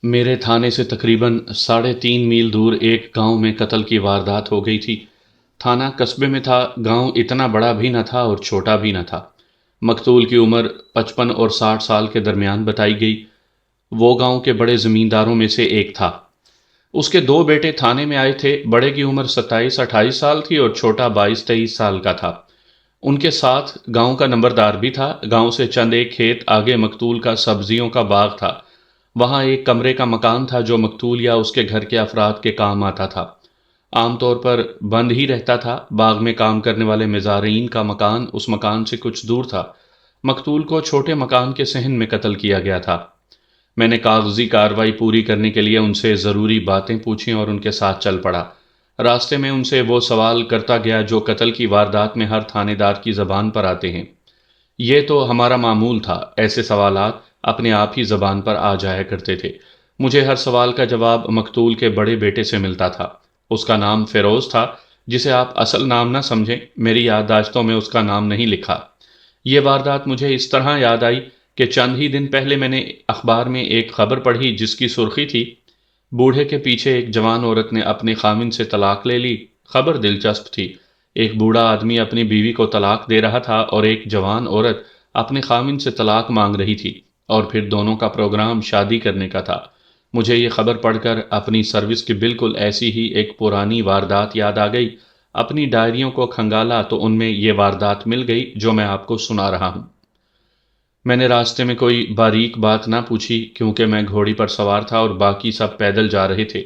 میرے تھانے سے تقریباً 3.5 میل دور ایک گاؤں میں قتل کی واردات ہو گئی تھی۔ تھانہ قصبے میں تھا، گاؤں اتنا بڑا بھی نہ تھا اور چھوٹا بھی نہ تھا۔ مقتول کی عمر 55 اور 60 سال کے درمیان بتائی گئی۔ وہ گاؤں کے بڑے زمینداروں میں سے ایک تھا۔ اس کے 2 بیٹے تھانے میں آئے تھے، بڑے کی عمر 27-28 سال تھی اور چھوٹا 22-23 سال کا تھا۔ ان کے ساتھ گاؤں کا نمبردار بھی تھا۔ گاؤں سے چند ایک کھیت آگے مقتول کا سبزیوں کا باغ تھا۔ وہاں ایک کمرے کا مکان تھا جو مقتول یا اس کے گھر کے افراد کے کام آتا تھا۔ عام طور پر بند ہی رہتا تھا۔ باغ میں کام کرنے والے مزارعین کا مکان اس مکان سے کچھ دور تھا۔ مقتول کو چھوٹے مکان کے صحن میں قتل کیا گیا تھا۔ میں نے کاغذی کارروائی پوری کرنے کے لیے ان سے ضروری باتیں پوچھیں اور ان کے ساتھ چل پڑا۔ راستے میں ان سے وہ سوال کرتا گیا جو قتل کی واردات میں ہر تھانے دار کی زبان پر آتے ہیں۔ یہ تو ہمارا معمول تھا، ایسے سوالات اپنے آپ ہی زبان پر آ جایا کرتے تھے۔ مجھے ہر سوال کا جواب مقتول کے بڑے بیٹے سے ملتا تھا۔ اس کا نام فیروز تھا، جسے آپ اصل نام نہ سمجھیں، میری یادداشتوں میں اس کا نام نہیں لکھا۔ یہ واردات مجھے اس طرح یاد آئی کہ چند ہی دن پہلے میں نے اخبار میں ایک خبر پڑھی جس کی سرخی تھی، بوڑھے کے پیچھے ایک جوان عورت نے اپنے خامند سے طلاق لے لی۔ خبر دلچسپ تھی۔ ایک بوڑھا آدمی اپنی بیوی کو طلاق دے رہا تھا اور ایک جوان عورت اپنے خامند سے طلاق مانگ رہی تھی، اور پھر دونوں کا پروگرام شادی کرنے کا تھا۔ مجھے یہ خبر پڑھ کر اپنی سروس کی بالکل ایسی ہی ایک پرانی واردات یاد آ گئی۔ اپنی ڈائریوں کو کھنگالا تو ان میں یہ واردات مل گئی جو میں آپ کو سنا رہا ہوں۔ میں نے راستے میں کوئی باریک بات نہ پوچھی کیونکہ میں گھوڑی پر سوار تھا اور باقی سب پیدل جا رہے تھے۔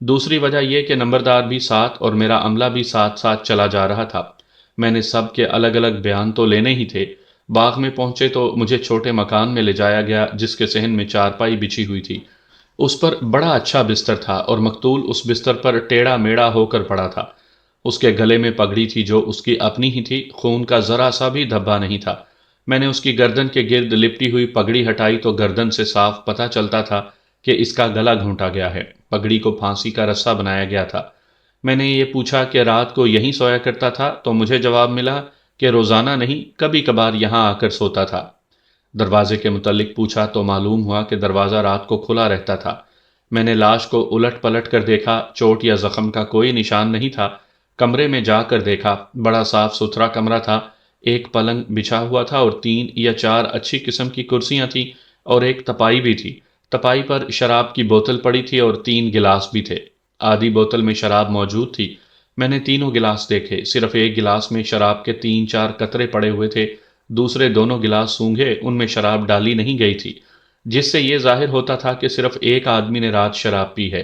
دوسری وجہ یہ کہ نمبردار بھی ساتھ اور میرا عملہ بھی ساتھ ساتھ چلا جا رہا تھا۔ میں نے سب کے الگ الگ بیان تو لینے ہی تھے۔ باغ میں پہنچے تو مجھے چھوٹے مکان میں لے جایا گیا جس کے صحن میں چارپائی بچھی ہوئی تھی۔ اس پر بڑا اچھا بستر تھا اور مقتول اس بستر پر ٹیڑھا میڑا ہو کر پڑا تھا۔ اس کے گلے میں پگڑی تھی جو اس کی اپنی ہی تھی، خون کا ذرا سا بھی دھبا نہیں تھا۔ میں نے اس کی گردن کے گرد لپٹی ہوئی پگڑی ہٹائی تو گردن سے صاف پتہ چلتا تھا کہ اس کا گلا گھونٹا گیا ہے۔ پگڑی کو پھانسی کا رسہ بنایا گیا تھا۔ میں نے یہ پوچھا کہ رات کو یہیں سویا کرتا تھا تو مجھے جواب ملا کہ روزانہ نہیں، کبھی کبھار یہاں آ کر سوتا تھا۔ دروازے کے متعلق پوچھا تو معلوم ہوا کہ دروازہ رات کو کھلا رہتا تھا۔ میں نے لاش کو الٹ پلٹ کر دیکھا، چوٹ یا زخم کا کوئی نشان نہیں تھا۔ کمرے میں جا کر دیکھا، بڑا صاف ستھرا کمرہ تھا۔ ایک پلنگ بچھا ہوا تھا اور 3 یا 4 اچھی قسم کی کرسیاں تھیں اور ایک تپائی بھی تھی۔ تپائی پر شراب کی بوتل پڑی تھی اور 3 گلاس بھی تھے۔ آدھی بوتل میں شراب موجود تھی۔ میں نے تینوں گلاس دیکھے، صرف ایک گلاس میں شراب کے 3-4 قطرے پڑے ہوئے تھے۔ دوسرے دونوں گلاس سونگھے، ان میں شراب ڈالی نہیں گئی تھی، جس سے یہ ظاہر ہوتا تھا کہ صرف ایک آدمی نے رات شراب پی ہے۔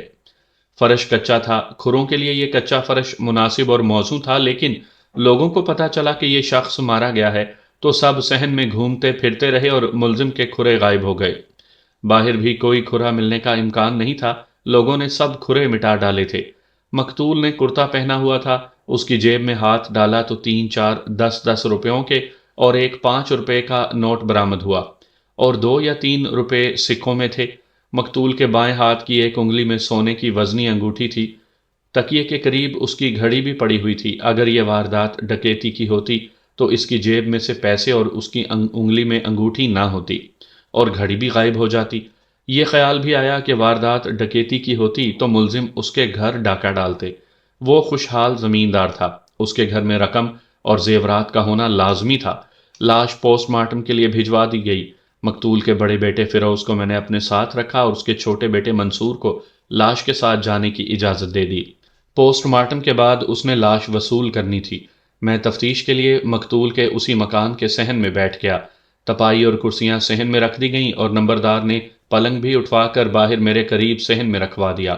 فرش کچا تھا۔ کھروں کے لیے یہ کچا فرش مناسب اور موزوں تھا، لیکن لوگوں کو پتا چلا کہ یہ شخص مارا گیا ہے تو سب صحن میں گھومتے پھرتے رہے اور ملزم کے کھرے غائب ہو گئے۔ باہر بھی کوئی کھرا ملنے کا امکان نہیں تھا، لوگوں نے سب کھرے مٹا ڈالے تھے۔ مقتول نے کرتا پہنا ہوا تھا، اس کی جیب میں ہاتھ ڈالا تو 3-4 10-10 روپیوں کے اور ایک 5 روپے کا نوٹ برآمد ہوا، اور 2 یا 3 روپے سکوں میں تھے۔ مقتول کے بائیں ہاتھ کی ایک انگلی میں سونے کی وزنی انگوٹھی تھی۔ تکیے کے قریب اس کی گھڑی بھی پڑی ہوئی تھی۔ اگر یہ واردات ڈکیتی کی ہوتی تو اس کی جیب میں سے پیسے اور اس کی انگلی میں انگوٹھی نہ ہوتی اور گھڑی بھی غائب ہو جاتی۔ یہ خیال بھی آیا کہ واردات ڈکیتی کی ہوتی تو ملزم اس کے گھر ڈاکہ ڈالتے۔ وہ خوشحال زمیندار تھا، اس کے گھر میں رقم اور زیورات کا ہونا لازمی تھا۔ لاش پوسٹ مارٹم کے لیے بھجوا دی گئی۔ مقتول کے بڑے بیٹے فیروز کو میں نے اپنے ساتھ رکھا اور اس کے چھوٹے بیٹے منصور کو لاش کے ساتھ جانے کی اجازت دے دی۔ پوسٹ مارٹم کے بعد اس نے لاش وصول کرنی تھی۔ میں تفتیش کے لیے مقتول کے اسی مکان کے صحن میں بیٹھ گیا۔ تپائی اور کرسیاں صحن میں رکھ دی گئیں اور نمبردار نے پلنگ بھی اٹھوا کر باہر میرے قریب صحن میں رکھوا دیا۔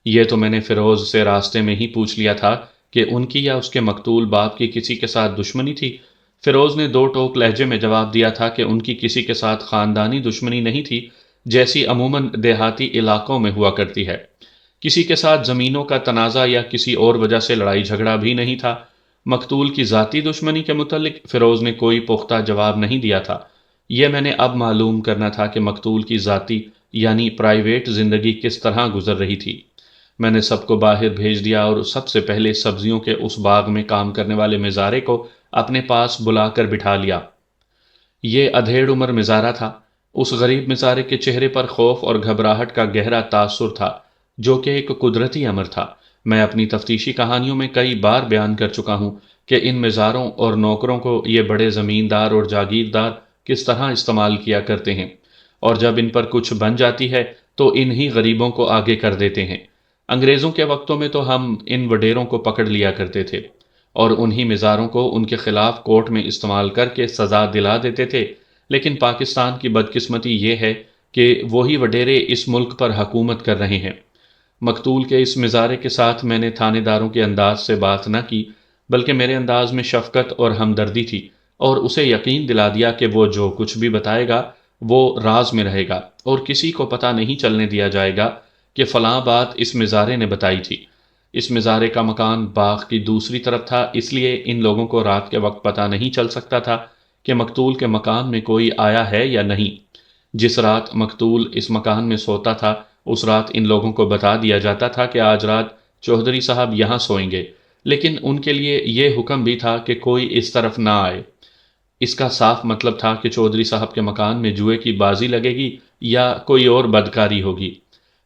یہ تو میں نے فیروز سے راستے میں ہی پوچھ لیا تھا کہ ان کی یا اس کے مقتول باپ کی کسی کے ساتھ دشمنی تھی۔ فیروز نے 2 ٹوک لہجے میں جواب دیا تھا کہ ان کی کسی کے ساتھ خاندانی دشمنی نہیں تھی، جیسی عموماً دیہاتی علاقوں میں ہوا کرتی ہے۔ کسی کے ساتھ زمینوں کا تنازع یا کسی اور وجہ سے لڑائی جھگڑا بھی نہیں تھا۔ مقتول کی ذاتی دشمنی کے متعلق فیروز نے کوئی پختہ جواب نہیں دیا تھا۔ یہ میں نے اب معلوم کرنا تھا کہ مقتول کی ذاتی یعنی پرائیویٹ زندگی کس طرح گزر رہی تھی۔ میں نے سب کو باہر بھیج دیا اور سب سے پہلے سبزیوں کے اس باغ میں کام کرنے والے مزارے کو اپنے پاس بلا کر بٹھا لیا۔ یہ ادھیڑ عمر مزارہ تھا۔ اس غریب مزارے کے چہرے پر خوف اور گھبراہٹ کا گہرا تاثر تھا، جو کہ ایک قدرتی امر تھا۔ میں اپنی تفتیشی کہانیوں میں کئی بار بیان کر چکا ہوں کہ ان مزاروں اور نوکروں کو یہ بڑے زمیندار اور جاگیردار کس طرح استعمال کیا کرتے ہیں، اور جب ان پر کچھ بن جاتی ہے تو انہی غریبوں کو آگے کر دیتے ہیں۔ انگریزوں کے وقتوں میں تو ہم ان وڈیروں کو پکڑ لیا کرتے تھے اور انہی مزاروں کو ان کے خلاف کورٹ میں استعمال کر کے سزا دلا دیتے تھے، لیکن پاکستان کی بدقسمتی یہ ہے کہ وہی وڈیرے اس ملک پر حکومت کر رہے ہیں۔ مقتول کے اس مزارے کے ساتھ میں نے تھانے داروں کے انداز سے بات نہ کی، بلکہ میرے انداز میں شفقت اور ہمدردی تھی، اور اسے یقین دلا دیا کہ وہ جو کچھ بھی بتائے گا وہ راز میں رہے گا اور کسی کو پتہ نہیں چلنے دیا جائے گا کہ فلاں بات اس مزارے نے بتائی تھی۔ اس مزارے کا مکان باغ کی دوسری طرف تھا، اس لیے ان لوگوں کو رات کے وقت پتہ نہیں چل سکتا تھا کہ مقتول کے مکان میں کوئی آیا ہے یا نہیں۔ جس رات مقتول اس مکان میں سوتا تھا، اس رات ان لوگوں کو بتا دیا جاتا تھا کہ آج رات چودھری صاحب یہاں سوئیں گے، لیکن ان کے لیے یہ حکم بھی تھا کہ کوئی اس طرف نہ آئے۔ اس کا صاف مطلب تھا کہ چودھری صاحب کے مکان میں جوئے کی بازی لگے گی یا کوئی اور بدکاری ہوگی۔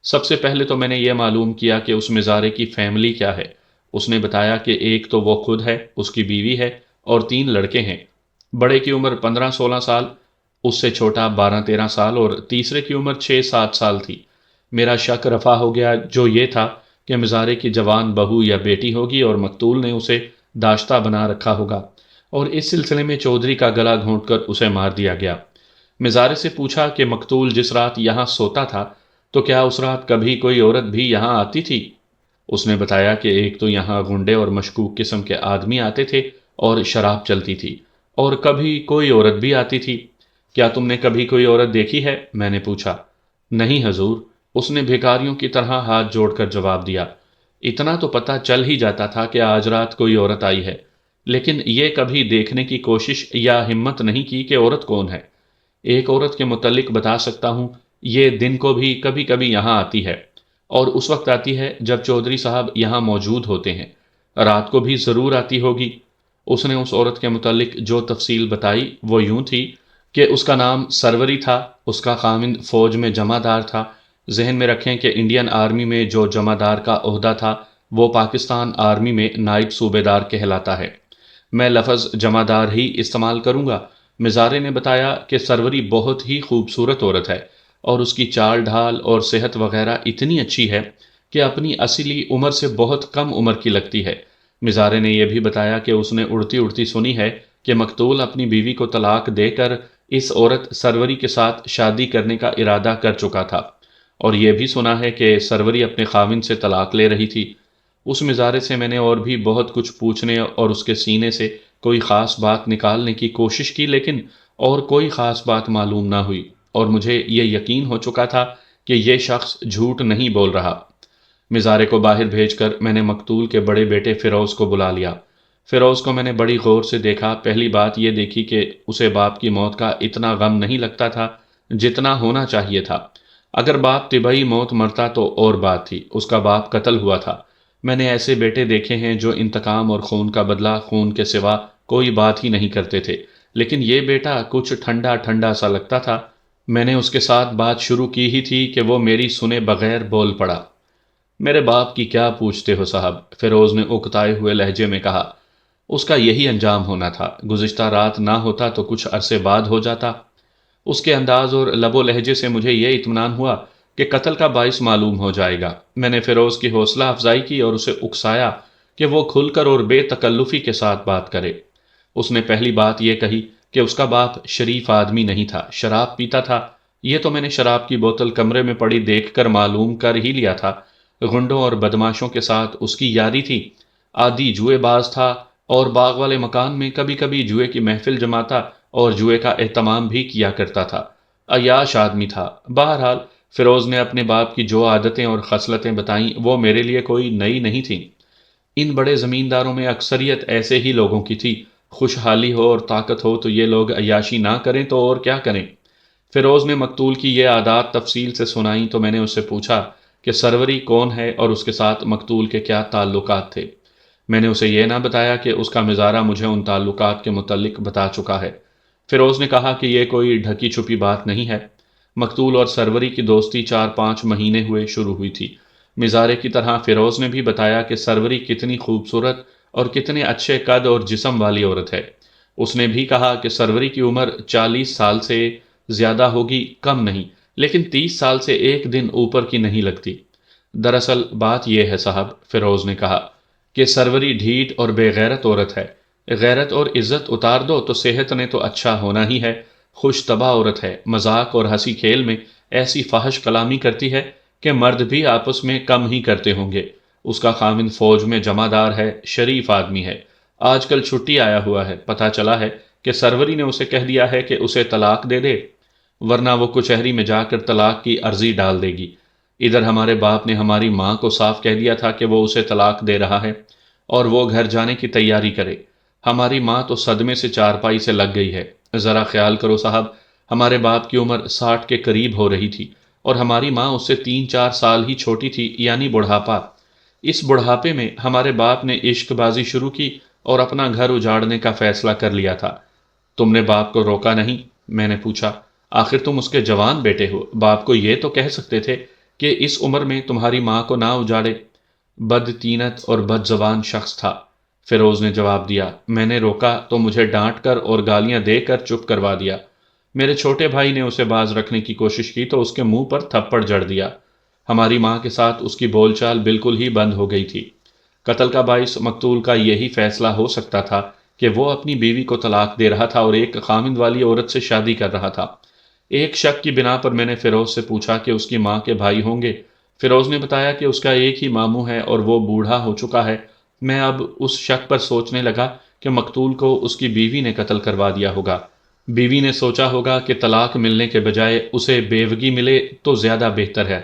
سب سے پہلے تو میں نے یہ معلوم کیا کہ اس مزارے کی فیملی کیا ہے۔ اس نے بتایا کہ ایک تو وہ خود ہے، اس کی بیوی ہے اور 3 لڑکے ہیں۔ بڑے کی عمر 15-16 سال، اس سے چھوٹا 12-13 سال اور تیسرے کی عمر 6-7 سال تھی۔ میرا شک رفع ہو گیا، جو یہ تھا کہ مزارے کی جوان بہو یا بیٹی ہوگی اور مقتول نے اسے داشتہ بنا رکھا ہوگا، اور اس سلسلے میں چودھری کا گلا گھونٹ کر اسے مار دیا گیا۔ مزارے سے پوچھا کہ مقتول جس رات یہاں سوتا تھا تو کیا اس رات کبھی کوئی عورت بھی یہاں آتی تھی؟ اس نے بتایا کہ ایک تو یہاں غنڈے اور مشکوک قسم کے آدمی آتے تھے اور شراب چلتی تھی، اور کبھی کوئی عورت بھی آتی تھی۔ کیا تم نے کبھی کوئی عورت دیکھی ہے؟ میں نے پوچھا۔ نہیں حضور، اس نے بھیکاریوں کی طرح ہاتھ جوڑ کر جواب دیا۔ اتنا تو پتہ چل ہی جاتا تھا کہ آج رات کوئی عورت آئی ہے، لیکن یہ کبھی دیکھنے کی کوشش یا ہمت نہیں کی کہ عورت کون ہے۔ ایک عورت کے متعلق بتا سکتا ہوں، یہ دن کو بھی کبھی کبھی یہاں آتی ہے، اور اس وقت آتی ہے جب چودھری صاحب یہاں موجود ہوتے ہیں۔ رات کو بھی ضرور آتی ہوگی۔ اس نے اس عورت کے متعلق جو تفصیل بتائی وہ یوں تھی کہ اس کا نام سروری تھا، اس کا خاوند فوج میں جمع دار تھا۔ ذہن میں رکھیں کہ انڈین آرمی میں جو جمع دار کا عہدہ تھا وہ پاکستان آرمی میں نائب صوبے دار کہلاتا ہے۔ میں لفظ جمع دار ہی استعمال کروں گا۔ مزارے نے بتایا کہ سروری بہت ہی خوبصورت عورت ہے، اور اس کی چال ڈھال اور صحت وغیرہ اتنی اچھی ہے کہ اپنی اصلی عمر سے بہت کم عمر کی لگتی ہے۔ مزارے نے یہ بھی بتایا کہ اس نے اڑتی اڑتی سنی ہے کہ مقتول اپنی بیوی کو طلاق دے کر اس عورت سروری کے ساتھ شادی کرنے کا ارادہ کر چکا تھا، اور یہ بھی سنا ہے کہ سروری اپنے خاوند سے طلاق لے رہی تھی۔ اس مزارے سے میں نے اور بھی بہت کچھ پوچھنے اور اس کے سینے سے کوئی خاص بات نکالنے کی کوشش کی، لیکن اور کوئی خاص بات معلوم نہ ہوئی، اور مجھے یہ یقین ہو چکا تھا کہ یہ شخص جھوٹ نہیں بول رہا۔ مزارے کو باہر بھیج کر میں نے مقتول کے بڑے بیٹے فیروز کو بلا لیا۔ فیروز کو میں نے بڑی غور سے دیکھا۔ پہلی بات یہ دیکھی کہ اسے باپ کی موت کا اتنا غم نہیں لگتا تھا جتنا ہونا چاہیے تھا۔ اگر باپ طبعی موت مرتا تو اور بات تھی، اس کا باپ قتل ہوا تھا۔ میں نے ایسے بیٹے دیکھے ہیں جو انتقام اور خون کا بدلہ خون کے سوا کوئی بات ہی نہیں کرتے تھے، لیکن یہ بیٹا کچھ ٹھنڈا ٹھنڈا سا لگتا تھا۔ میں نے اس کے ساتھ بات شروع کی ہی تھی کہ وہ میری سنے بغیر بول پڑا۔ میرے باپ کی کیا پوچھتے ہو صاحب، فیروز نے اکتائے ہوئے لہجے میں کہا۔ اس کا یہی انجام ہونا تھا، گزشتہ رات نہ ہوتا تو کچھ عرصے بعد ہو جاتا۔ اس کے انداز اور لب و لہجے سے مجھے یہ اطمینان ہوا کہ قتل کا باعث معلوم ہو جائے گا۔ میں نے فیروز کی حوصلہ افزائی کی اور اسے اکسایا کہ وہ کھل کر اور بے تکلفی کے ساتھ بات کرے۔ اس نے پہلی بات یہ کہی کہ اس کا باپ شریف آدمی نہیں تھا، شراب پیتا تھا۔ یہ تو میں نے شراب کی بوتل کمرے میں پڑی دیکھ کر معلوم کر ہی لیا تھا۔ غنڈوں اور بدماشوں کے ساتھ اس کی یاری تھی۔ عادی جوئے باز تھا، اور باغ والے مکان میں کبھی کبھی جوئے کی محفل جماتا اور جوئے کا اہتمام بھی کیا کرتا تھا۔ عیاش آدمی تھا۔ بہرحال فیروز نے اپنے باپ کی جو عادتیں اور خصلتیں بتائیں وہ میرے لیے کوئی نئی نہیں تھیں۔ ان بڑے زمینداروں میں اکثریت ایسے ہی لوگوں کی تھی۔ خوشحالی ہو اور طاقت ہو تو یہ لوگ عیاشی نہ کریں تو اور کیا کریں۔ فیروز نے مقتول کی یہ عادات تفصیل سے سنائیں تو میں نے اس سے پوچھا کہ سروری کون ہے اور اس کے ساتھ مقتول کے کیا تعلقات تھے۔ میں نے اسے یہ نہ بتایا کہ اس کا مزارہ مجھے ان تعلقات کے متعلق بتا چکا ہے۔ فیروز نے کہا کہ یہ کوئی ڈھکی چھپی بات نہیں ہے۔ مقتول اور سروری کی دوستی 4-5 مہینے ہوئے شروع ہوئی تھی۔ مزارے کی طرح فیروز نے بھی بتایا کہ سروری کتنی خوبصورت اور کتنے اچھے قد اور جسم والی عورت ہے۔ اس نے بھی کہا کہ سروری کی عمر 40 سال سے زیادہ ہوگی، کم نہیں، لیکن 30 سال سے ایک دن اوپر کی نہیں لگتی۔ دراصل بات یہ ہے صاحب، فیروز نے کہا، کہ سروری ڈھیٹ اور بے غیرت عورت ہے۔ غیرت اور عزت اتار دو تو صحت نے تو اچھا ہونا ہی ہے۔ خوش طبع عورت ہے، مذاق اور ہنسی کھیل میں ایسی فحش کلامی کرتی ہے کہ مرد بھی آپس میں کم ہی کرتے ہوں گے۔ اس کا خاوند فوج میں جمع دار ہے، شریف آدمی ہے، آج کل چھٹی آیا ہوا ہے۔ پتہ چلا ہے کہ سروری نے اسے کہہ دیا ہے کہ اسے طلاق دے دے، ورنہ وہ کچہری میں جا کر طلاق کی عرضی ڈال دے گی۔ ادھر ہمارے باپ نے ہماری ماں کو صاف کہہ دیا تھا کہ وہ اسے طلاق دے رہا ہے اور وہ گھر جانے کی تیاری کرے۔ ہماری ماں تو صدمے سے چارپائی سے لگ گئی ہے۔ ذرا خیال کرو صاحب، ہمارے باپ کی عمر 60 کے قریب ہو رہی تھی اور ہماری ماں اس سے 3-4 سال ہی چھوٹی تھی، یعنی بڑھاپا۔ اس بڑھاپے میں ہمارے باپ نے عشق بازی شروع کی اور اپنا گھر اجاڑنے کا فیصلہ کر لیا تھا۔ تم نے باپ کو روکا نہیں؟ میں نے پوچھا۔ آخر تم اس کے جوان بیٹے ہو، باپ کو یہ تو کہہ سکتے تھے کہ اس عمر میں تمہاری ماں کو نہ اجاڑے۔ بدطینت اور بد زبان شخص تھا، فیروز نے جواب دیا۔ میں نے روکا تو مجھے ڈانٹ کر اور گالیاں دے کر چپ کروا دیا۔ میرے چھوٹے بھائی نے اسے باز رکھنے کی کوشش کی تو اس کے منہ پر تھپڑ جڑ دیا۔ ہماری ماں کے ساتھ اس کی بول چال بالکل ہی بند ہو گئی تھی۔ قتل کا باعث مقتول کا یہی فیصلہ ہو سکتا تھا کہ وہ اپنی بیوی کو طلاق دے رہا تھا اور ایک خاوند والی عورت سے شادی کر رہا تھا۔ ایک شک کی بنا پر میں نے فیروز سے پوچھا کہ اس کی ماں کے بھائی ہوں گے۔ فیروز نے بتایا کہ اس کا ایک ہی ماموں ہے اور وہ بوڑھا ہو چکا ہے۔ میں اب اس شک پر سوچنے لگا کہ مقتول کو اس کی بیوی نے قتل کروا دیا ہوگا۔ بیوی نے سوچا ہوگا کہ طلاق ملنے کے بجائے اسے بیوگی ملے تو زیادہ بہتر ہے۔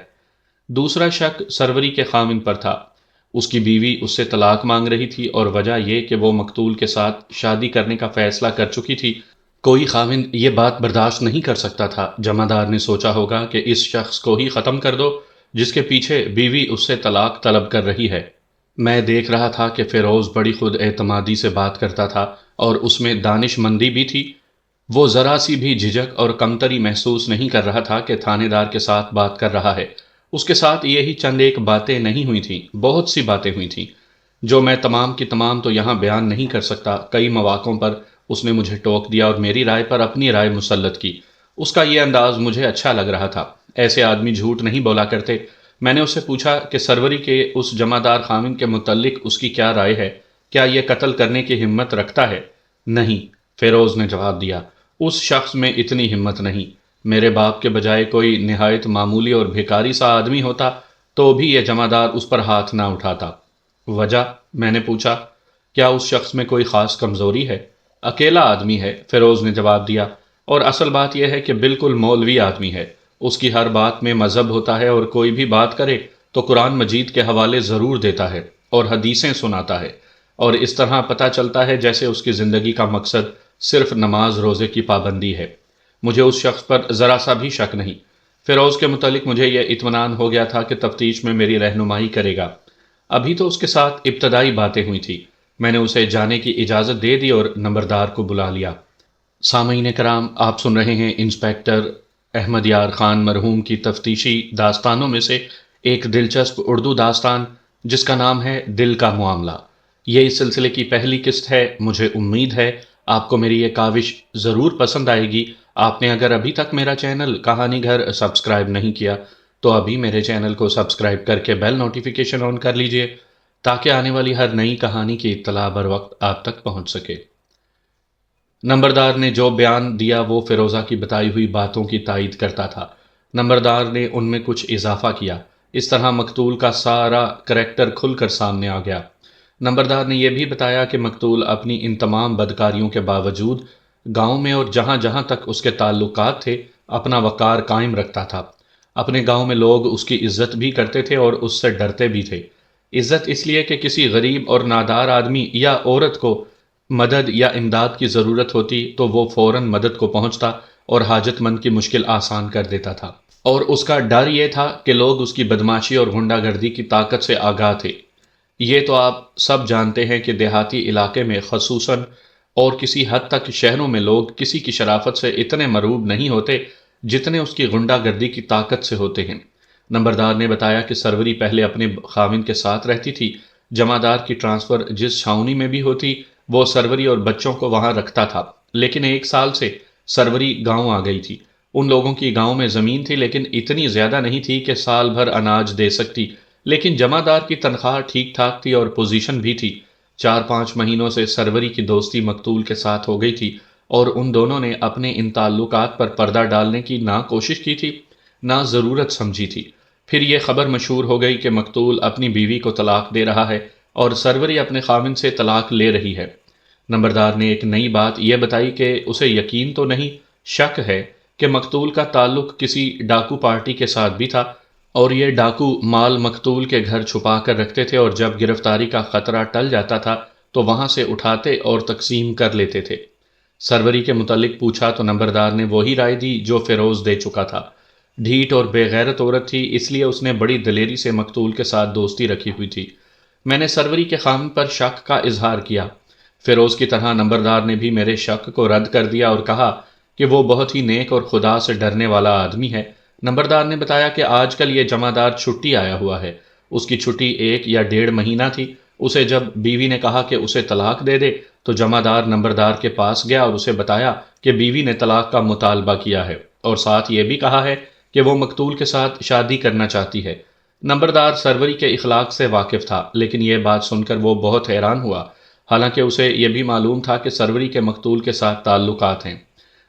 دوسرا شک سروری کے خاوند پر تھا۔ اس کی بیوی اس سے طلاق مانگ رہی تھی اور وجہ یہ کہ وہ مقتول کے ساتھ شادی کرنے کا فیصلہ کر چکی تھی۔ کوئی خاوند یہ بات برداشت نہیں کر سکتا تھا۔ جمع دار نے سوچا ہوگا کہ اس شخص کو ہی ختم کر دو جس کے پیچھے بیوی اس سے طلاق طلب کر رہی ہے۔ میں دیکھ رہا تھا کہ فیروز بڑی خود اعتمادی سے بات کرتا تھا اور اس میں دانش مندی بھی تھی۔ وہ ذرا سی بھی جھجک اور کمتری محسوس نہیں کر رہا تھا کہ تھانے دار کے ساتھ بات کر رہا ہے۔ اس کے ساتھ یہی چند ایک باتیں نہیں ہوئی تھیں، بہت سی باتیں ہوئی تھیں جو میں تمام کی تمام تو یہاں بیان نہیں کر سکتا۔ کئی مواقعوں پر اس نے مجھے ٹوک دیا اور میری رائے پر اپنی رائے مسلط کی۔ اس کا یہ انداز مجھے اچھا لگ رہا تھا۔ ایسے آدمی جھوٹ نہیں بولا کرتے۔ میں نے اس سے پوچھا کہ سروری کے اس جمع دار خاوند کے متعلق اس کی کیا رائے ہے، کیا یہ قتل کرنے کی ہمت رکھتا ہے؟ نہیں، فیروز نے جواب دیا، اس شخص میں اتنی ہمت نہیں۔ میرے باپ کے بجائے کوئی نہایت معمولی اور بھکاری سا آدمی ہوتا تو بھی یہ جمع دار اس پر ہاتھ نہ اٹھاتا۔ وجہ؟ میں نے پوچھا۔ کیا اس شخص میں کوئی خاص کمزوری ہے؟ اکیلا آدمی ہے، فیروز نے جواب دیا، اور اصل بات یہ ہے کہ بالکل مولوی آدمی ہے۔ اس کی ہر بات میں مذہب ہوتا ہے اور کوئی بھی بات کرے تو قرآن مجید کے حوالے ضرور دیتا ہے اور حدیثیں سناتا ہے، اور اس طرح پتہ چلتا ہے جیسے اس کی زندگی کا مقصد صرف نماز روزے کی پابندی ہے۔ مجھے اس شخص پر ذرا سا بھی شک نہیں۔ فیروز کے متعلق مجھے یہ اطمینان ہو گیا تھا کہ تفتیش میں میری رہنمائی کرے گا۔ ابھی تو اس کے ساتھ ابتدائی باتیں ہوئی تھی۔ میں نے اسے جانے کی اجازت دے دی اور نمبردار کو بلا لیا۔ سامعین کرام، آپ سن رہے ہیں انسپیکٹر احمد یار خان مرحوم کی تفتیشی داستانوں میں سے ایک دلچسپ اردو داستان جس کا نام ہے دل کا معاملہ۔ یہ اس سلسلے کی پہلی قسط ہے۔ مجھے امید ہے آپ کو میری یہ کاوش ضرور پسند آئے گی۔ آپ نے اگر ابھی تک میرا چینل کہانی گھر سبسکرائب نہیں کیا تو ابھی میرے چینل کو سبسکرائب کر کے بیل نوٹیفیکیشن آن کر لیجئے تاکہ آنے والی ہر نئی کہانی کی اطلاع بر وقت آپ تک پہنچ سکے۔ نمبردار نے جو بیان دیا وہ فیروزہ کی بتائی ہوئی باتوں کی تائید کرتا تھا۔ نمبردار نے ان میں کچھ اضافہ کیا۔ اس طرح مقتول کا سارا کریکٹر کھل کر سامنے آ گیا۔ نمبردار نے یہ بھی بتایا کہ مقتول اپنی ان تمام بدکاریوں کے باوجود گاؤں میں اور جہاں جہاں تک اس کے تعلقات تھے اپنا وقار قائم رکھتا تھا۔ اپنے گاؤں میں لوگ اس کی عزت بھی کرتے تھے اور اس سے ڈرتے بھی تھے۔ عزت اس لیے کہ کسی غریب اور نادار آدمی یا عورت کو مدد یا امداد کی ضرورت ہوتی تو وہ فوراً مدد کو پہنچتا اور حاجت مند کی مشکل آسان کر دیتا تھا، اور اس کا ڈر یہ تھا کہ لوگ اس کی بدماشی اور غنڈہ گردی کی طاقت سے آگاہ تھے۔ یہ تو آپ سب جانتے ہیں کہ دیہاتی علاقے میں خصوصاً اور کسی حد تک شہروں میں لوگ کسی کی شرافت سے اتنے مرعوب نہیں ہوتے جتنے اس کی غنڈہ گردی کی طاقت سے ہوتے ہیں۔ نمبردار نے بتایا کہ سروری پہلے اپنے خاوند کے ساتھ رہتی تھی۔ جمعدار کی ٹرانسفر جس چھاؤنی میں بھی ہوتی وہ سروری اور بچوں کو وہاں رکھتا تھا، لیکن 1 سال سے سروری گاؤں آ گئی تھی۔ ان لوگوں کی گاؤں میں زمین تھی لیکن اتنی زیادہ نہیں تھی کہ سال بھر اناج دے سکتی، لیکن جمعدار کی تنخواہ ٹھیک ٹھاک تھی اور پوزیشن بھی تھی۔ 4-5 مہینوں سے سروری کی دوستی مقتول کے ساتھ ہو گئی تھی اور ان دونوں نے اپنے ان تعلقات پر پردہ ڈالنے کی نہ کوشش کی تھی نہ ضرورت سمجھی تھی۔ پھر یہ خبر مشہور ہو گئی کہ مقتول اپنی بیوی کو طلاق دے رہا ہے اور سروری اپنے خاوند سے طلاق لے رہی ہے۔ نمبردار نے ایک نئی بات یہ بتائی کہ اسے یقین تو نہیں، شک ہے کہ مقتول کا تعلق کسی ڈاکو پارٹی کے ساتھ بھی تھا اور یہ ڈاکو مال مقتول کے گھر چھپا کر رکھتے تھے اور جب گرفتاری کا خطرہ ٹل جاتا تھا تو وہاں سے اٹھاتے اور تقسیم کر لیتے تھے۔ سروری کے متعلق پوچھا تو نمبردار نے وہی رائے دی جو فیروز دے چکا تھا۔ ڈھیٹ اور بے غیرت عورت تھی، اس لیے اس نے بڑی دلیری سے مقتول کے ساتھ دوستی رکھی ہوئی تھی۔ میں نے سروری کے خاوند پر شک کا اظہار کیا۔ فیروز کی طرح نمبردار نے بھی میرے شک کو رد کر دیا اور کہا کہ وہ بہت ہی نیک اور خدا سے ڈرنے والا آدمی ہے۔ نمبردار نے بتایا کہ آج کل یہ جمعدار چھٹی آیا ہوا ہے۔ اس کی چھٹی 1 یا 1.5 مہینہ تھی۔ اسے جب بیوی نے کہا کہ اسے طلاق دے دے تو جمعدار نمبردار کے پاس گیا اور اسے بتایا کہ بیوی نے طلاق کا مطالبہ کیا ہے اور ساتھ یہ بھی کہا ہے کہ وہ مقتول کے ساتھ شادی کرنا چاہتی ہے۔ نمبردار سروری کے اخلاق سے واقف تھا، لیکن یہ بات سن کر وہ بہت حیران ہوا، حالانکہ اسے یہ بھی معلوم تھا کہ سروری کے مقتول کے ساتھ تعلقات ہیں۔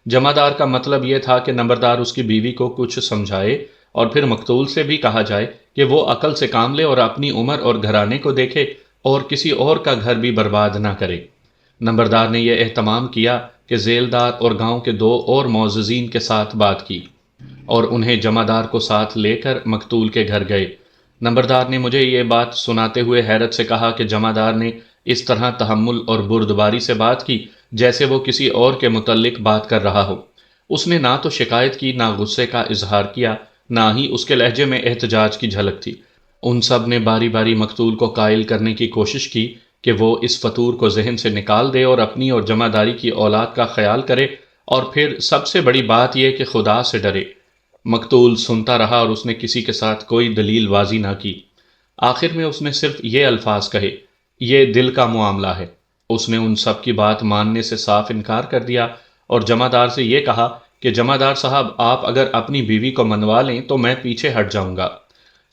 جمعدار کا مطلب یہ تھا کہ نمبردار اس کی بیوی کو کچھ سمجھائے اور پھر مقتول سے بھی کہا جائے کہ وہ عقل سے کام لے اور اپنی عمر اور گھرانے کو دیکھے اور کسی اور کا گھر بھی برباد نہ کرے۔ نمبردار نے یہ اہتمام کیا کہ ذیلدار اور گاؤں کے 2 اور معززین کے ساتھ بات کی اور انہیں جمعدار کو ساتھ لے کر مقتول کے گھر گئے۔ نمبردار نے مجھے یہ بات سناتے ہوئے حیرت سے کہا کہ جمعدار نے اس طرح تحمل اور بردباری سے بات کی جیسے وہ کسی اور کے متعلق بات کر رہا ہو۔ اس نے نہ تو شکایت کی، نہ غصے کا اظہار کیا، نہ ہی اس کے لہجے میں احتجاج کی جھلک تھی۔ ان سب نے باری باری مقتول کو قائل کرنے کی کوشش کی کہ وہ اس فطور کو ذہن سے نکال دے اور اپنی اور جمعداری کی اولاد کا خیال کرے، اور پھر سب سے بڑی بات یہ کہ خدا سے ڈرے۔ مقتول سنتا رہا اور اس نے کسی کے ساتھ کوئی دلیل بازی نہ کی۔ آخر میں اس نے صرف یہ الفاظ کہے، یہ دل کا معاملہ ہے۔ اس نے ان سب کی بات ماننے سے صاف انکار کر دیا اور جمعدار سے یہ کہا کہ جمعدار صاحب، آپ اگر اپنی بیوی کو منوا لیں تو میں پیچھے ہٹ جاؤں گا۔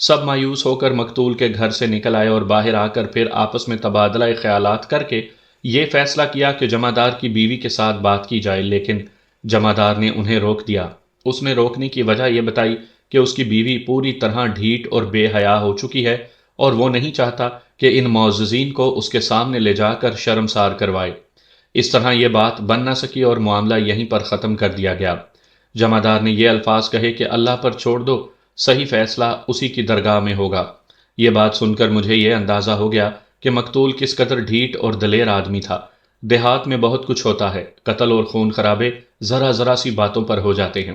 سب مایوس ہو کر مقتول کے گھر سے نکل آئے اور باہر آ کر پھر آپس میں تبادلہ خیالات کر کے یہ فیصلہ کیا کہ جمعدار کی بیوی کے ساتھ بات کی جائے، لیکن جمعدار نے انہیں روک دیا۔ اس نے روکنے کی وجہ یہ بتائی کہ اس کی بیوی پوری طرح ڈھیٹ اور بے حیا ہو چکی ہے اور وہ نہیں چاہتا کہ ان معززین کو اس کے سامنے لے جا کر شرمسار کروائے۔ اس طرح یہ بات بن نہ سکی اور معاملہ یہیں پر ختم کر دیا گیا۔ جمعدار نے یہ الفاظ کہے کہ اللہ پر چھوڑ دو، صحیح فیصلہ اسی کی درگاہ میں ہوگا۔ یہ بات سن کر مجھے یہ اندازہ ہو گیا کہ مقتول کس قدر ڈھیٹ اور دلیر آدمی تھا۔ دیہات میں بہت کچھ ہوتا ہے، قتل اور خون خرابے ذرا ذرا سی باتوں پر ہو جاتے ہیں،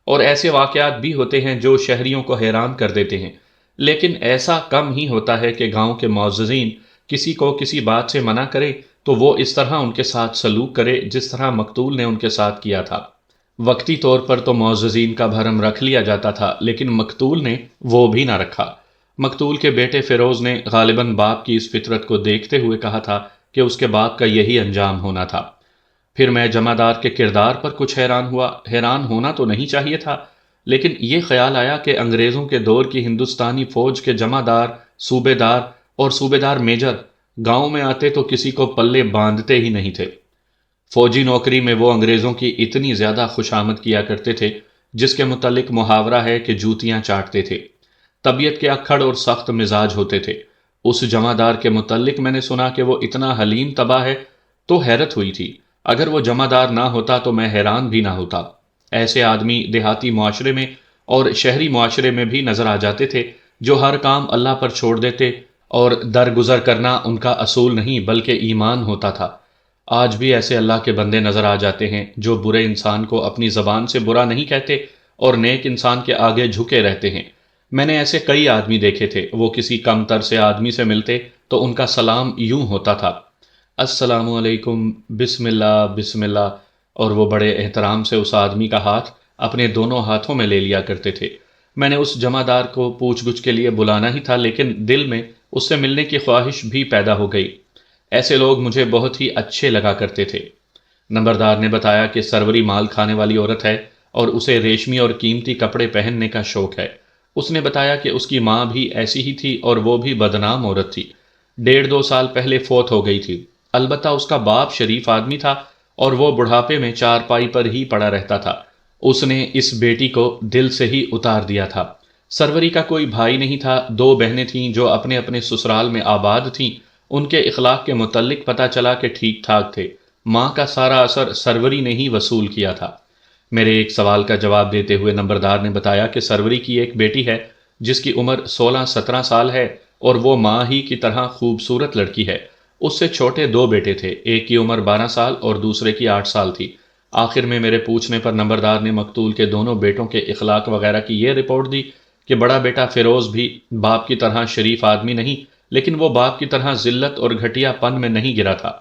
اور ایسے واقعات بھی ہوتے ہیں جو شہریوں کو حیران کر دیتے ہیں، لیکن ایسا کم ہی ہوتا ہے کہ گاؤں کے معززین کسی کو کسی بات سے منع کرے تو وہ اس طرح ان کے ساتھ سلوک کرے جس طرح مقتول نے ان کے ساتھ کیا تھا۔ وقتی طور پر تو معززین کا بھرم رکھ لیا جاتا تھا، لیکن مقتول نے وہ بھی نہ رکھا۔ مقتول کے بیٹے فیروز نے غالباً باپ کی اس فطرت کو دیکھتے ہوئے کہا تھا کہ اس کے باپ کا یہی انجام ہونا تھا۔ پھر میں جمعدار کے کردار پر کچھ حیران ہوا۔ حیران ہونا تو نہیں چاہیے تھا، لیکن یہ خیال آیا کہ انگریزوں کے دور کی ہندوستانی فوج کے جمعدار، صوبے دار اور صوبے دار میجر گاؤں میں آتے تو کسی کو پلے باندھتے ہی نہیں تھے۔ فوجی نوکری میں وہ انگریزوں کی اتنی زیادہ خوشامد کیا کرتے تھے جس کے متعلق محاورہ ہے کہ جوتیاں چاٹتے تھے۔ طبیعت کے اکھڑ اور سخت مزاج ہوتے تھے۔ اس جمعدار کے متعلق میں نے سنا کہ وہ اتنا حلیم طبع ہے تو حیرت ہوئی تھی۔ اگر وہ جمعدار نہ ہوتا تو میں حیران بھی نہ ہوتا۔ ایسے آدمی دیہاتی معاشرے میں اور شہری معاشرے میں بھی نظر آ جاتے تھے جو ہر کام اللہ پر چھوڑ دیتے اور درگزر کرنا ان کا اصول نہیں بلکہ ایمان ہوتا تھا۔ آج بھی ایسے اللہ کے بندے نظر آ جاتے ہیں جو برے انسان کو اپنی زبان سے برا نہیں کہتے اور نیک انسان کے آگے جھکے رہتے ہیں۔ میں نے ایسے کئی آدمی دیکھے تھے، وہ کسی کم تر سے آدمی سے ملتے تو ان کا سلام یوں ہوتا تھا، السلام علیکم، بسم اللہ بسم اللہ، اور وہ بڑے احترام سے اس آدمی کا ہاتھ اپنے دونوں ہاتھوں میں لے لیا کرتے تھے۔ میں نے اس جمعدار کو پوچھ گچھ کے لیے بلانا ہی تھا، لیکن دل میں اس سے ملنے کی خواہش بھی پیدا ہو گئی۔ ایسے لوگ مجھے بہت ہی اچھے لگا کرتے تھے۔ نمبردار نے بتایا کہ سروری مال کھانے والی عورت ہے اور اسے ریشمی اور قیمتی کپڑے پہننے کا شوق ہے۔ اس نے بتایا کہ اس کی ماں بھی ایسی ہی تھی اور وہ بھی بدنام عورت تھی، 1.5-2 سال پہلے فوت ہو گئی تھی۔ البتہ اس کا باپ شریف آدمی تھا اور وہ بڑھاپے میں چارپائی پر ہی پڑا رہتا تھا۔ اس نے اس بیٹی کو دل سے ہی اتار دیا تھا۔ سروری کا کوئی بھائی نہیں تھا، 2 بہنیں تھیں جو اپنے اپنے سسرال میں آباد تھیں۔ ان کے اخلاق کے متعلق پتہ چلا کہ ٹھیک ٹھاک تھے۔ ماں کا سارا اثر سروری نے ہی وصول کیا تھا۔ میرے ایک سوال کا جواب دیتے ہوئے نمبردار نے بتایا کہ سروری کی ایک بیٹی ہے جس کی عمر 16-17 سال ہے اور وہ ماں ہی کی طرح خوبصورت لڑکی ہے۔ اس سے چھوٹے 2 بیٹے تھے، ایک کی عمر 12 سال اور دوسرے کی 8 سال تھی۔ آخر میں میرے پوچھنے پر نمبردار نے مقتول کے دونوں بیٹوں کے اخلاق وغیرہ کی یہ رپورٹ دی کہ بڑا بیٹا فیروز بھی باپ کی طرح شریف آدمی نہیں، لیکن وہ باپ کی طرح ذلت اور گھٹیا پن میں نہیں گرا تھا۔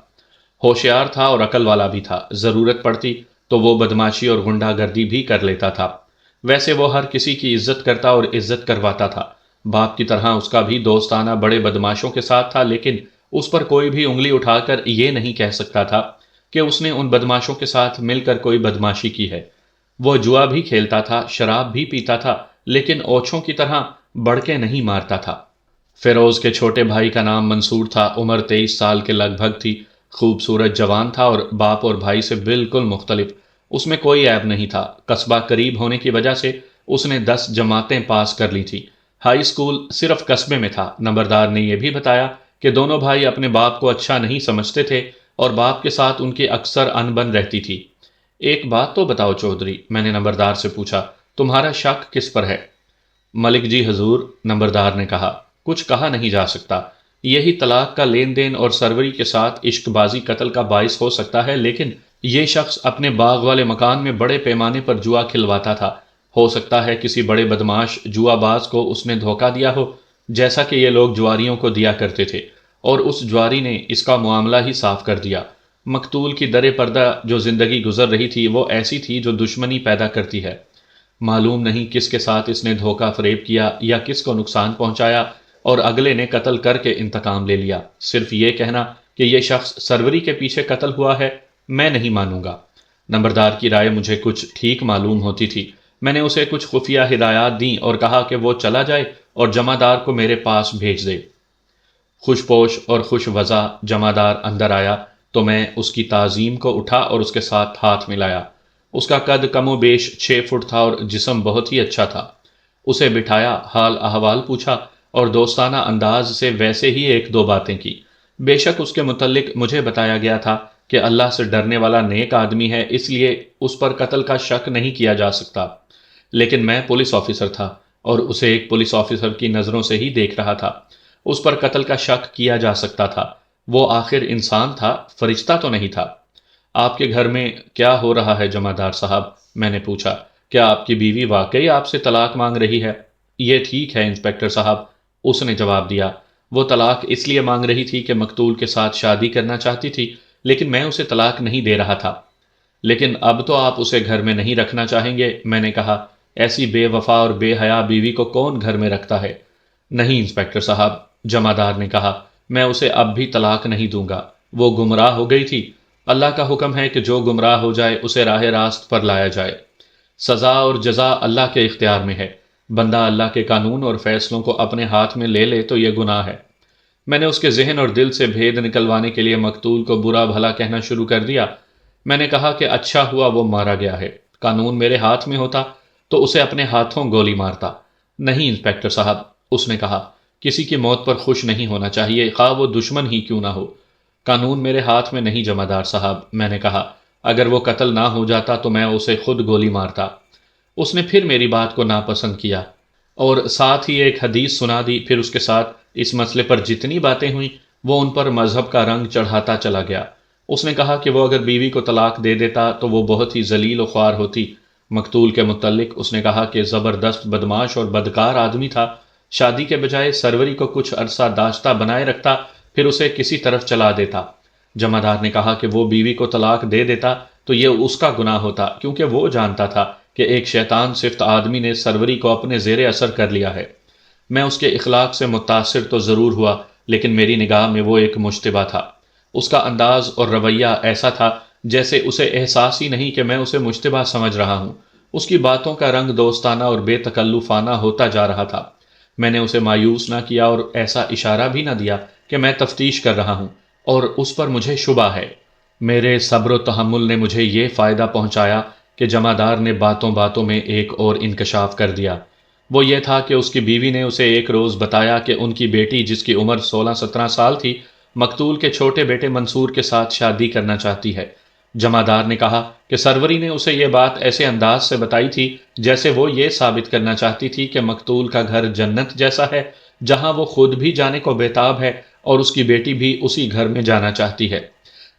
ہوشیار تھا اور عقل والا بھی تھا، ضرورت پڑتی تو وہ بدماشی اور غنڈہ گردی بھی کر لیتا تھا۔ ویسے وہ ہر کسی کی عزت کرتا اور عزت کرواتا تھا۔ باپ کی طرح اس کا بھی دوستانہ بڑے بدماشوں کے ساتھ تھا، لیکن اس پر کوئی بھی انگلی اٹھا کر یہ نہیں کہہ سکتا تھا کہ اس نے ان بدماشوں کے ساتھ مل کر کوئی بدماشی کی ہے۔ وہ جوا بھی کھیلتا تھا، شراب بھی پیتا تھا، لیکن اوچھوں کی طرح بڑکے نہیں مارتا تھا۔ فیروز کے چھوٹے بھائی کا نام منصور تھا، عمر 23 سال کے لگ بھگ تھی، خوبصورت جوان تھا اور باپ اور بھائی سے بالکل مختلف۔ اس میں کوئی عیب نہیں تھا۔ قصبہ قریب ہونے کی وجہ سے اس نے 10 جماعتیں پاس کر لی تھی۔ ہائی اسکول صرف قصبے میں تھا۔ نمبردار نے یہ بھی بتایا کہ دونوں بھائی اپنے باپ کو اچھا نہیں سمجھتے تھے اور باپ کے ساتھ ان کی اکثر انبن رہتی تھی۔ ایک بات تو بتاؤ چودھری، میں نے نمبردار سے پوچھا، تمہارا شک کس پر ہے؟ ملک جی حضور، نمبردار نے کہا، کچھ کہا نہیں جا سکتا۔ یہی طلاق کا لین دین اور سروری کے ساتھ عشق بازی قتل کا باعث ہو سکتا ہے، لیکن یہ شخص اپنے باغ والے مکان میں بڑے پیمانے پر جوا کھلواتا تھا۔ ہو سکتا ہے کسی بڑے بدماش جوا باز کو اس نے دھوکہ دیا ہو، جیسا کہ یہ لوگ جواریوں کو دیا کرتے تھے، اور اس جواری نے اس کا معاملہ ہی صاف کر دیا۔ مقتول کی در پردہ جو زندگی گزر رہی تھی وہ ایسی تھی جو دشمنی پیدا کرتی ہے۔ معلوم نہیں کس کے ساتھ اس نے دھوکہ فریب کیا یا کس کو نقصان پہنچایا اور اگلے نے قتل کر کے انتقام لے لیا۔ صرف یہ کہنا کہ یہ شخص سروری کے پیچھے قتل ہوا ہے، میں نہیں مانوں گا۔ نمبردار کی رائے مجھے کچھ ٹھیک معلوم ہوتی تھی۔ میں نے اسے کچھ خفیہ ہدایات دیں اور کہا کہ وہ چلا جائے اور جمعدار کو میرے پاس بھیج دے۔ خوش پوش اور خوش وضع جمعدار اندر آیا تو میں اس کی تعظیم کو اٹھا اور اس کے ساتھ ہاتھ ملایا۔ اس کا قد کم و بیش 6 فٹ تھا اور جسم بہت ہی اچھا تھا۔ اسے بٹھایا، حال احوال پوچھا اور دوستانہ انداز سے ویسے ہی 1-2 باتیں کی۔ بے شک اس کے متعلق مجھے بتایا گیا تھا کہ اللہ سے ڈرنے والا نیک آدمی ہے، اس لیے اس پر قتل کا شک نہیں کیا جا سکتا، لیکن میں پولیس آفیسر تھا اور اسے ایک پولیس آفیسر کی نظروں سے ہی دیکھ رہا تھا۔ اس پر قتل کا شک کیا جا سکتا تھا، وہ آخر انسان تھا، فرشتہ تو نہیں تھا۔ آپ کے گھر میں کیا ہو رہا ہے جمعدار صاحب؟ میں نے پوچھا، کیا آپ کی بیوی واقعی آپ سے طلاق مانگ رہی ہے؟ یہ ٹھیک ہے انسپکٹر صاحب، اس نے جواب دیا، وہ طلاق اس لیے مانگ رہی تھی کہ مقتول کے ساتھ شادی کرنا چاہتی تھی، لیکن میں اسے طلاق نہیں دے رہا تھا۔ لیکن اب تو آپ اسے گھر میں نہیں رکھنا چاہیں گے؟ میں نے کہا، ایسی بے وفا اور بے حیا بیوی کو کون گھر میں رکھتا ہے؟ نہیں انسپکٹر صاحب، جمعدار نے کہا، میں اسے اب بھی طلاق نہیں دوں گا۔ وہ گمراہ ہو گئی تھی، اللہ کا حکم ہے کہ جو گمراہ ہو جائے اسے راہ راست پر لایا جائے۔ سزا اور جزا اللہ کے اختیار میں ہے، بندہ اللہ کے قانون اور فیصلوں کو اپنے ہاتھ میں لے لے تو یہ گناہ ہے۔ میں نے اس کے ذہن اور دل سے بھید نکلوانے کے لیے مقتول کو برا بھلا کہنا شروع کر دیا۔ میں نے کہا کہ اچھا ہوا وہ مارا گیا ہے، قانون میرے ہاتھ میں ہوتا تو اسے اپنے ہاتھوں گولی مارتا۔ نہیں انسپکٹر صاحب، اس نے کہا، کسی کی موت پر خوش نہیں ہونا چاہیے، خواہ وہ دشمن ہی کیوں نہ ہو۔ قانون میرے ہاتھ میں نہیں جمعدار صاحب، میں نے کہا، اگر وہ قتل نہ ہو جاتا تو میں اسے خود گولی مارتا۔ اس نے پھر میری بات کو ناپسند کیا اور ساتھ ہی ایک حدیث سنا دی، پھر اس کے ساتھ اس مسئلے پر جتنی باتیں ہوئیں وہ ان پر مذہب کا رنگ چڑھاتا چلا گیا۔ اس نے کہا کہ وہ اگر بیوی کو طلاق دے دیتا تو وہ بہت ہی ذلیل و خوار ہوتی۔ مقتول کے متعلق اس نے کہا کہ زبردست بدماش اور بدکار آدمی تھا، شادی کے بجائے سروری کو کچھ عرصہ داشتہ بنائے رکھتا، پھر اسے کسی طرف چلا دیتا۔ جمعدار نے کہا کہ وہ بیوی کو طلاق دے دیتا تو یہ اس کا گناہ ہوتا، کیونکہ وہ جانتا تھا کہ ایک شیطان صفت آدمی نے سروری کو اپنے زیر اثر کر لیا ہے۔ میں اس کے اخلاق سے متاثر تو ضرور ہوا، لیکن میری نگاہ میں وہ ایک مشتبہ تھا۔ اس کا انداز اور رویہ ایسا تھا جیسے اسے احساس ہی نہیں کہ میں اسے مشتبہ سمجھ رہا ہوں۔ اس کی باتوں کا رنگ دوستانہ اور بے تکلفانہ ہوتا جا رہا تھا۔ میں نے اسے مایوس نہ کیا اور ایسا اشارہ بھی نہ دیا کہ میں تفتیش کر رہا ہوں اور اس پر مجھے شبہ ہے۔ میرے صبر و تحمل نے مجھے یہ فائدہ پہنچایا کہ جمعدار نے باتوں باتوں میں ایک اور انکشاف کر دیا۔ وہ یہ تھا کہ اس کی بیوی نے اسے ایک روز بتایا کہ ان کی بیٹی، جس کی عمر 16-17 سال تھی، مقتول کے چھوٹے بیٹے منصور کے ساتھ شادی کرنا چاہتی ہے۔ جمعدار نے کہا کہ سروری نے اسے یہ بات ایسے انداز سے بتائی تھی جیسے وہ یہ ثابت کرنا چاہتی تھی کہ مقتول کا گھر جنت جیسا ہے، جہاں وہ خود بھی جانے کو بےتاب ہے اور اس کی بیٹی بھی اسی گھر میں جانا چاہتی ہے۔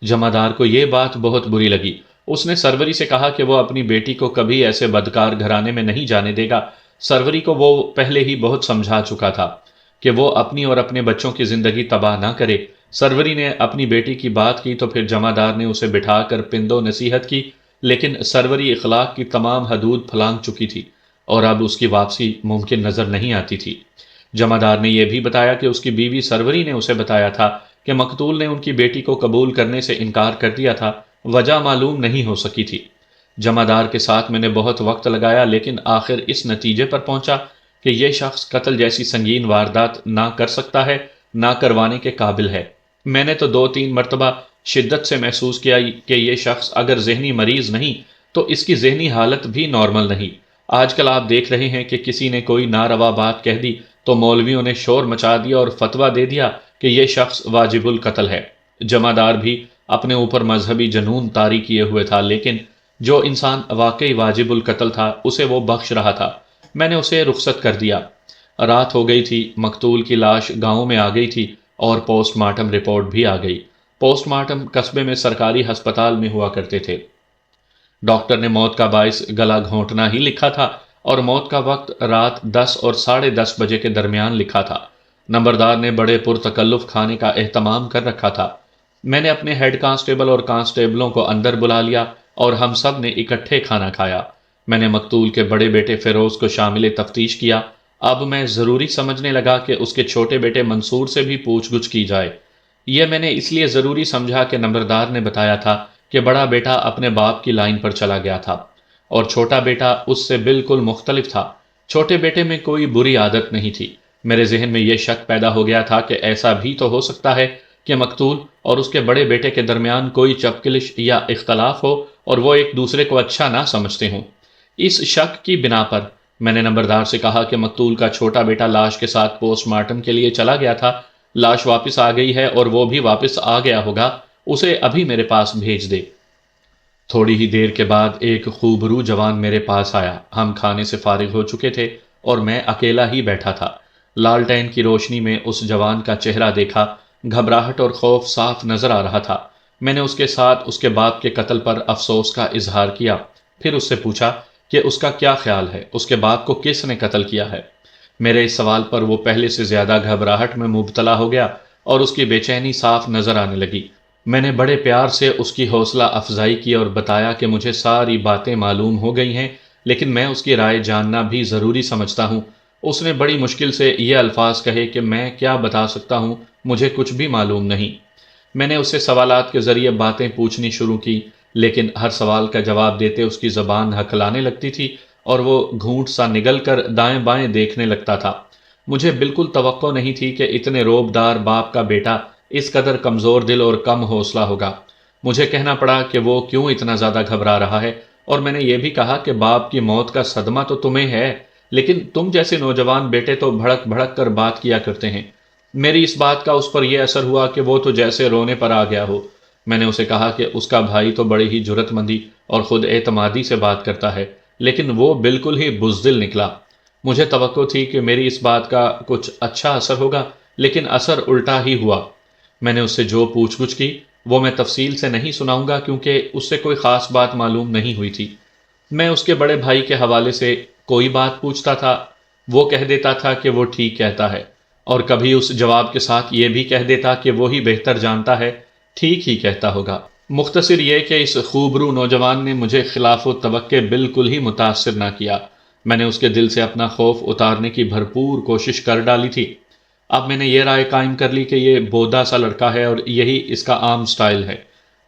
جمعدار کو یہ بات بہت بری لگی۔ اس نے سروری سے کہا کہ وہ اپنی بیٹی کو کبھی ایسے بدکار گھرانے میں نہیں جانے دے گا۔ سروری کو وہ پہلے ہی بہت سمجھا چکا تھا کہ وہ اپنی اور اپنے بچوں کی زندگی تباہ نہ کرے۔ سروری نے اپنی بیٹی کی بات کی تو پھر جمعدار نے اسے بٹھا کر پند و نصیحت کی، لیکن سروری اخلاق کی تمام حدود پھلانگ چکی تھی اور اب اس کی واپسی ممکن نظر نہیں آتی تھی۔ جمعدار نے یہ بھی بتایا کہ اس کی بیوی سروری نے اسے بتایا تھا کہ مقتول نے ان کی بیٹی کو قبول کرنے سے انکار کر دیا تھا، وجہ معلوم نہیں ہو سکی تھی۔ جمعدار کے ساتھ میں نے بہت وقت لگایا، لیکن آخر اس نتیجے پر پہنچا کہ یہ شخص قتل جیسی سنگین واردات نہ کر سکتا ہے، نہ کروانے کے قابل ہے۔ میں نے تو 2-3 مرتبہ شدت سے محسوس کیا کہ یہ شخص اگر ذہنی مریض نہیں تو اس کی ذہنی حالت بھی نارمل نہیں۔ آج کل آپ دیکھ رہے ہیں کہ کسی نے کوئی ناروا بات کہہ دی تو مولویوں نے شور مچا دیا اور فتویٰ دے دیا کہ یہ شخص واجب القتل ہے۔ جمعدار بھی اپنے اوپر مذہبی جنون طاری کیے ہوئے تھا، لیکن جو انسان واقعی واجب القتل تھا اسے وہ بخش رہا تھا۔ میں نے اسے رخصت کر دیا۔ رات ہو گئی تھی، مقتول کی لاش گاؤں میں آ گئی تھی اور پوسٹ مارٹم رپورٹ بھی آ گئی۔ پوسٹ مارٹم قصبے میں سرکاری ہسپتال میں ہوا کرتے تھے۔ ڈاکٹر نے موت کا باعث گلا گھونٹنا ہی لکھا تھا اور موت کا وقت رات 10 اور 10:30 بجے کے درمیان لکھا تھا۔ نمبردار نے بڑے پرتکلف کھانے کا اہتمام کر رکھا تھا۔ میں نے اپنے ہیڈ کانسٹیبل اور کانسٹیبلوں کو اندر بلا لیا اور ہم سب نے اکٹھے کھانا کھایا۔ میں نے مقتول کے بڑے بیٹے فیروز کو شامل تفتیش کیا۔ اب میں ضروری سمجھنے لگا کہ اس کے چھوٹے بیٹے منصور سے بھی پوچھ گچھ کی جائے۔ یہ میں نے اس لیے ضروری سمجھا کہ نمبردار نے بتایا تھا کہ بڑا بیٹا اپنے باپ کی لائن پر چلا گیا تھا اور چھوٹا بیٹا اس سے بالکل مختلف تھا۔ چھوٹے بیٹے میں کوئی بری عادت نہیں تھی۔ میرے ذہن میں یہ شک پیدا ہو گیا تھا کہ ایسا بھی تو ہو سکتا ہے کہ مقتول اور اس کے بڑے بیٹے کے درمیان کوئی چپکلش یا اختلاف ہو اور وہ ایک دوسرے کو اچھا نہ سمجھتے ہوں۔ اس شک کی بنا پر میں نے نمبردار سے کہا کہ مقتول کا چھوٹا بیٹا لاش کے ساتھ پوسٹ مارٹم کے لیے چلا گیا تھا۔ لاش واپس آ گئی ہے اور وہ بھی واپس آ گیا ہوگا، اسے ابھی میرے پاس بھیج دے۔ تھوڑی ہی دیر کے بعد ایک خوبرو جوان میرے پاس آیا۔ ہم کھانے سے فارغ ہو چکے تھے اور میں اکیلا ہی بیٹھا تھا۔ لالٹین کی روشنی میں اس جوان کا چہرہ دیکھا، گھبراہٹ اور خوف صاف نظر آ رہا تھا۔ میں نے اس کے ساتھ اس کے باپ کے قتل پر افسوس کا اظہار کیا، پھر اس سے پوچھا کہ اس کا کیا خیال ہے، اس کے باپ کو کس نے قتل کیا ہے۔ میرے اس سوال پر وہ پہلے سے زیادہ گھبراہٹ میں مبتلا ہو گیا اور اس کی بے چینی صاف نظر آنے لگی۔ میں نے بڑے پیار سے اس کی حوصلہ افزائی کی اور بتایا کہ مجھے ساری باتیں معلوم ہو گئی ہیں، لیکن میں اس کی رائے جاننا بھی ضروری سمجھتا ہوں۔ اس نے بڑی مشکل سے یہ الفاظ کہے کہ میں کیا بتا سکتا ہوں، مجھے کچھ بھی معلوم نہیں۔ میں نے اس سے سوالات کے ذریعے باتیں پوچھنی شروع کی، لیکن ہر سوال کا جواب دیتے اس کی زبان ہکلانے لگتی تھی اور وہ گھونٹ سا نگل کر دائیں بائیں دیکھنے لگتا تھا۔ مجھے بالکل توقع نہیں تھی کہ اتنے روبدار باپ کا بیٹا اس قدر کمزور دل اور کم حوصلہ ہوگا۔ مجھے کہنا پڑا کہ وہ کیوں اتنا زیادہ گھبرا رہا ہے، اور میں نے یہ بھی کہا کہ باپ کی موت کا صدمہ تو تمہیں ہے، لیکن تم جیسے نوجوان بیٹے تو بھڑک بھڑک کر بات کیا کرتے ہیں۔ میری اس بات کا اس پر یہ اثر ہوا کہ وہ تو جیسے رونے پر آ گیا ہو۔ میں نے اسے کہا کہ اس کا بھائی تو بڑی ہی جرات مندی اور خود اعتمادی سے بات کرتا ہے، لیکن وہ بالکل ہی بزدل نکلا۔ مجھے توقع تھی کہ میری اس بات کا کچھ اچھا اثر ہوگا، لیکن اثر الٹا ہی ہوا۔ میں نے اس سے جو پوچھ گچھ کی وہ میں تفصیل سے نہیں سناؤں گا، کیونکہ اس سے کوئی خاص بات معلوم نہیں ہوئی تھی۔ میں اس کے بڑے بھائی کے حوالے سے کوئی بات پوچھتا تھا، وہ کہہ دیتا تھا کہ وہ ٹھیک کہتا ہے، اور کبھی اس جواب کے ساتھ یہ بھی کہہ دیتا کہ وہی بہتر جانتا ہے، ٹھیک ہی کہتا ہوگا۔ مختصر یہ کہ اس خوبرو نوجوان نے مجھے خلاف و توقع بالکل ہی متاثر نہ کیا۔ میں نے اس کے دل سے اپنا خوف اتارنے کی بھرپور کوشش کر ڈالی تھی۔ اب میں نے یہ رائے قائم کر لی کہ یہ بودا سا لڑکا ہے اور یہی اس کا عام سٹائل ہے۔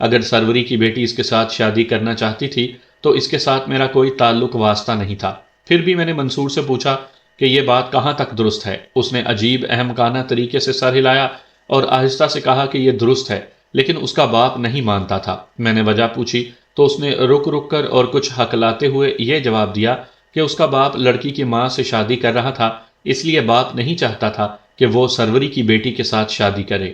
اگر سروری کی بیٹی اس کے ساتھ شادی کرنا چاہتی تھی تو اس کے ساتھ میرا کوئی تعلق واسطہ نہیں تھا۔ پھر بھی میں نے منصور سے پوچھا کہ یہ بات کہاں تک درست ہے۔ اس نے عجیب احمقانہ طریقے سے سر ہلایا اور آہستہ سے کہا کہ یہ درست ہے، لیکن اس کا باپ نہیں مانتا تھا۔ میں نے وجہ پوچھی تو اس نے رک رک کر اور کچھ ہکلاتے ہوئے یہ جواب دیا کہ اس کا باپ لڑکی کی ماں سے شادی کر رہا تھا، اس لیے باپ نہیں چاہتا تھا کہ وہ سروری کی بیٹی کے ساتھ شادی کرے۔